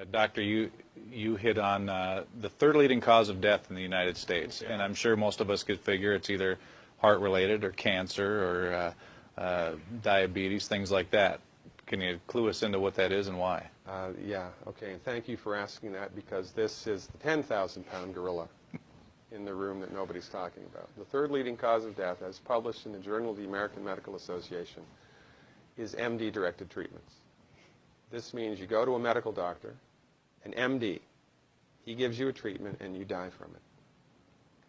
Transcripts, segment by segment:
Doctor, you hit on the third leading cause of death in the United States, and I'm sure most of us could figure it's either heart-related or cancer or diabetes, things like that. Can you clue us into what that is and why? Yeah, okay, and thank you for asking that, because this is the 10,000-pound gorilla in the room that nobody's talking about. The third leading cause of death, as published in the Journal of the American Medical Association, is MD-directed treatments. This means you go to a medical doctor, an MD. He gives you a treatment and you die from it.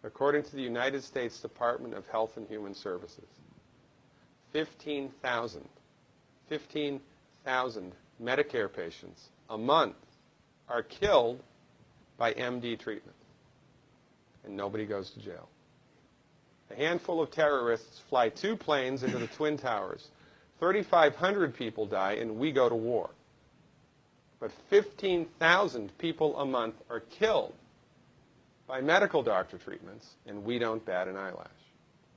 According to the United States Department of Health and Human Services, 15,000 Medicare patients a month are killed by MD treatment, and nobody goes to jail. A handful of terrorists fly 2 planes into the Twin Towers. 3,500 people die, and we go to war. But 15,000 people a month are killed by medical doctor treatments, and we don't bat an eyelash.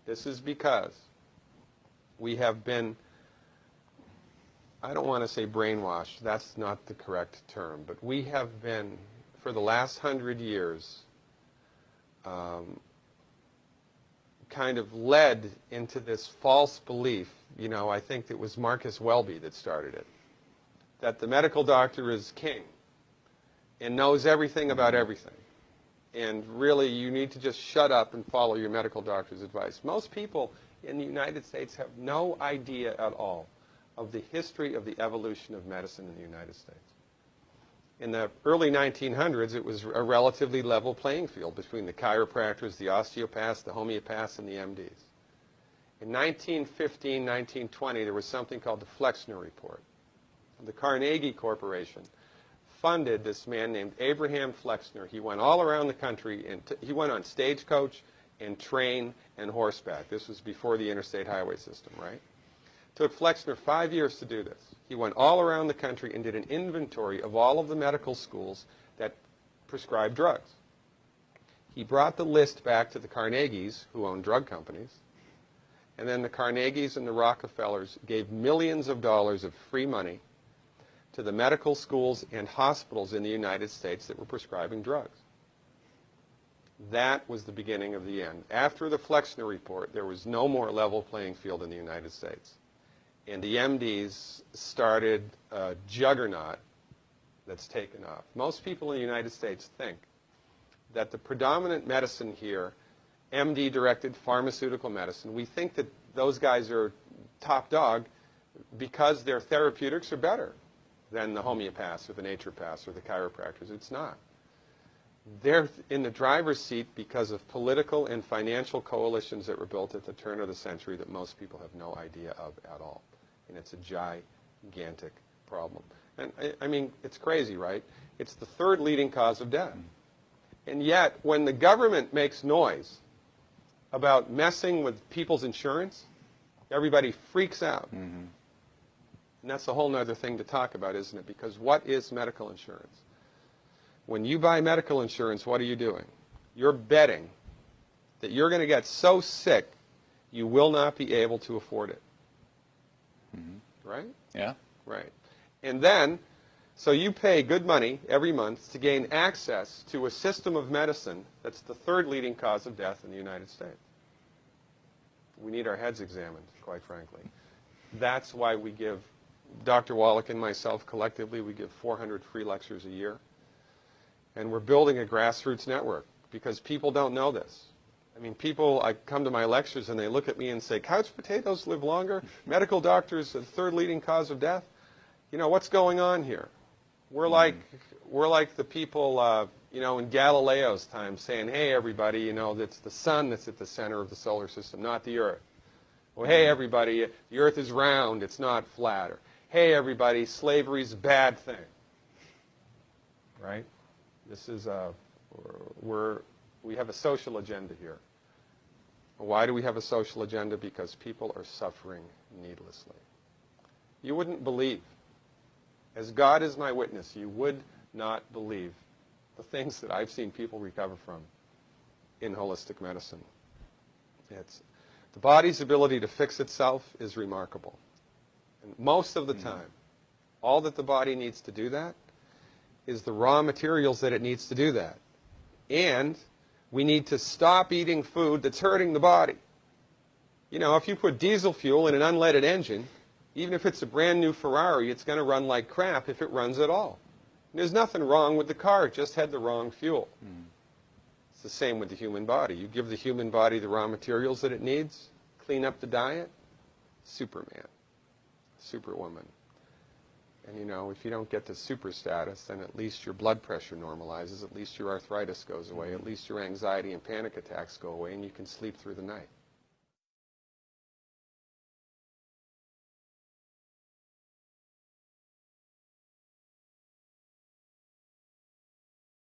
This is because we have been, I don't want to say brainwashed, that's not the correct term, but we have been, for the last 100 years, kind of led into this false belief. You know, I think it was Marcus Welby that started it, that the medical doctor is king and knows everything about everything. And really, you need to just shut up and follow your medical doctor's advice. Most people in the United States have no idea at all of the history of the evolution of medicine in the United States. In the early 1900s, it was a relatively level playing field between the chiropractors, the osteopaths, the homeopaths, and the MDs. In 1915, 1920, there was something called the Flexner Report. The Carnegie Corporation funded this man named Abraham Flexner. He went all around the country, and he went on stagecoach and train and horseback. This was before the interstate highway system, right? It took Flexner 5 years to do this. He went all around the country and did an inventory of all of the medical schools that prescribed drugs. He brought the list back to the Carnegies, who owned drug companies, and then the Carnegies and the Rockefellers gave millions of dollars of free money to the medical schools and hospitals in the United States that were prescribing drugs. That was the beginning of the end. After the Flexner Report, there was no more level playing field in the United States. And the MDs started a juggernaut that's taken off. Most people in the United States think that the predominant medicine here, MD-directed pharmaceutical medicine, we think that those guys are top dog because their therapeutics are better than the homeopaths or the naturopaths or the chiropractors. It's not. They're in the driver's seat because of political and financial coalitions that were built at the turn of the century that most people have no idea of at all. And it's a gigantic problem. And I mean, it's crazy, right? It's the third leading cause of death. And yet, when the government makes noise about messing with people's insurance, everybody freaks out. Mm-hmm. And that's a whole other thing to talk about, isn't it? Because what is medical insurance? When you buy medical insurance, what are you doing? You're betting that you're going to get so sick you will not be able to afford it. Mm-hmm. Right? Yeah. Right. And then, so you pay good money every month to gain access to a system of medicine that's the third leading cause of death in the United States. We need our heads examined, quite frankly. That's why we give, Dr. Wallach and myself collectively, we give 400 free lectures a year. And we're building a grassroots network because people don't know this. I mean, people, I come to my lectures and they look at me and say, couch potatoes live longer? Medical doctors, the third leading cause of death? You know, what's going on here? We're like the people, you know, in Galileo's time saying, hey, everybody, you know, it's the sun that's at the center of the solar system, not the Earth. Well, hey, everybody, the Earth is round, it's not flat. Or, hey, everybody, slavery's a bad thing. Right? This is we have a social agenda here. Why do we have a social agenda? Because people are suffering needlessly. You wouldn't believe, as God is my witness, you would not believe the things that I've seen people recover from in holistic medicine. The body's ability to fix itself is remarkable. And most of the time, all that the body needs to do that is the raw materials that it needs to do that. And we need to stop eating food that's hurting the body. You know, if you put diesel fuel in an unleaded engine, even if it's a brand new Ferrari, it's going to run like crap if it runs at all. And there's nothing wrong with the car, it just had the wrong fuel. It's the same with the human body. You give the human body the raw materials that it needs, clean up the diet, Superman, Superwoman. And you know, if you don't get to super status, then at least your blood pressure normalizes, at least your arthritis goes away, at least your anxiety and panic attacks go away, and you can sleep through the night.